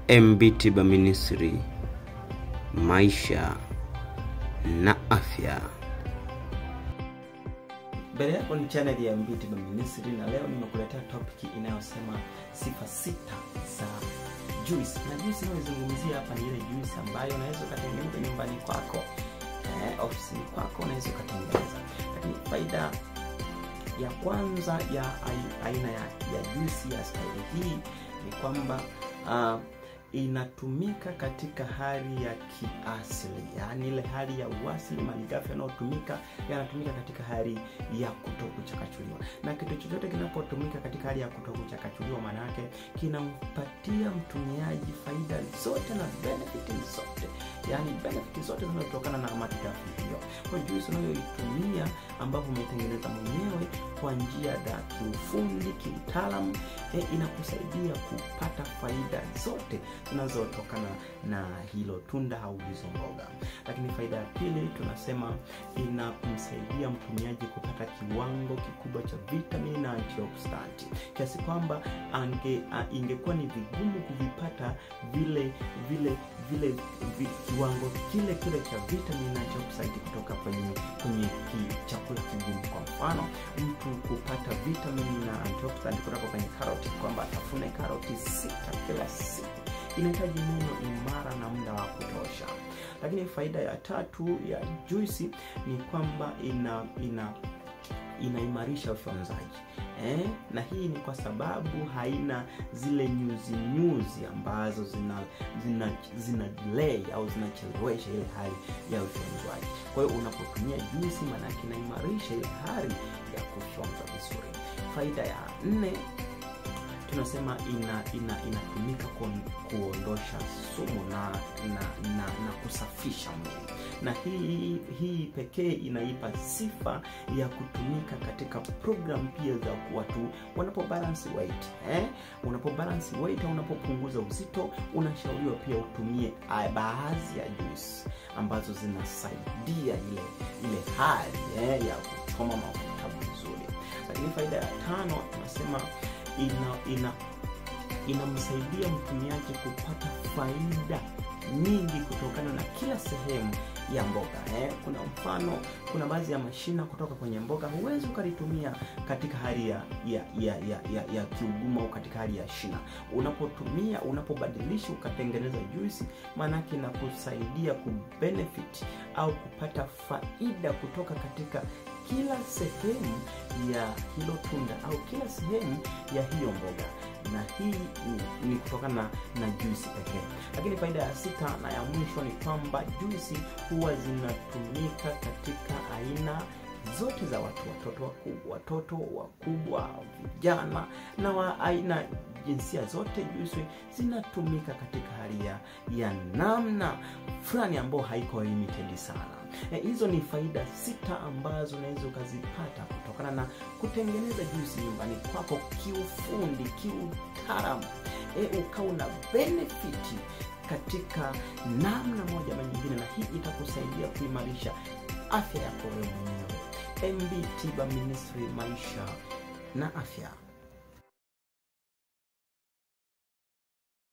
MB-TIBA Ministry, maisha na afya. Mbele yako ni channel ya MB-TIBA Ministry, na leo nimekuletea topic inayosema sifa 6 za juice. Na juice ninayozungumzia hapa ni ile juice ambayo unaweza kutengeneza nyumbani kwako, ofisini kwako unaweza kutengeneza. Lakini faida ya kwanza ya aina ya juice ya staili hii ni kwamba inatumika katika hali ya kiasili, yani ile hali ya uasili. Malighafi yanayotumika yanatumika katika hali ya kutokuchakachuliwa, na kitu chochote kinapotumika katika hali ya kutokuchakachuliwa, maana yake kinampatia mtumiaji faida zote na benefits zote, yani benefits zote zinazotokana na malighafi hiyo. Kwa juice unayoitumia ambapo umetengeneza mwenyewe kwa njia ya kiufundi, kiutaalamu, inakusaidia kupata faida zote zinazotokana na hilo tunda au hizo mboga. Lakini faida ya pili tunasema inamsaidia mtumiaji kupata kiwango kikubwa cha vitamini na antioxidant, kiasi kwamba ingekuwa ni vigumu kuvipata vile kiwango kile cha vitamini na antioxidant kutoka kwenye chakula kigumu. Kwa mfano, mtu kupata vitamini na antioxidant kutoka kwenye karoti, kwamba atafune karoti 6 kila siku, inahitaji neno imara na muda wa kutosha. Lakini faida ya tatu ya juisi ni kwamba inaimarisha ufyonzaji. Na hii ni kwa sababu haina zile nyuzi ambazo zina delay au zinachelewesha ile hali ya ufyonzaji. Kwa hiyo unapotumia juisi, maana yake inaimarisha ile hali ya kufyonza vizuri. Faida ya 4 tunasema inatumika kuondosha sumu na kusafisha mwili. Na hii pekee inaipa sifa ya kutumika katika program pia za watu wanapobalance weight. Unapobalance weight au unapopunguza uzito, unashauriwa pia utumie baadhi ya juice ambazo zinasaidia ile hali ya kuchoma mafuta vizuri. Lakini faida ya 5 tunasema inamsaidia mtumiaji kupata faida nyingi kutokana na kila sehemu ya mboga. Kuna mfano, kuna baadhi ya mashina kutoka kwenye mboga huwezi ukalitumia katika hali ya kiugumu au katika hali ya shina. Unapobadilisha ukatengeneza juisi, maana yake inakusaidia kubenefit au kupata faida kutoka katika kila sehemu ya hilo tunda au kila sehemu ya hiyo mboga, na hii ni kutokana na juisi pekee. Lakini faida ya 6 na ya mwisho ni kwamba juisi huwa zinatumika katika aina zote za watoto wakubwa, vijana na wa aina jinsia zote. Juisi zinatumika katika hali ya namna fulani ambayo haiko limited sana. Hizo ni faida 6 ambazo unaweza ukazipata kutokana na kutengeneza juisi nyumbani kwako kiufundi, kiutaalamu, ukawa na benefit katika namna moja ama nyingine, na hii itakusaidia kuimarisha afya yako wewe mwenyewe. MB-TIBA Ministry, maisha na afya.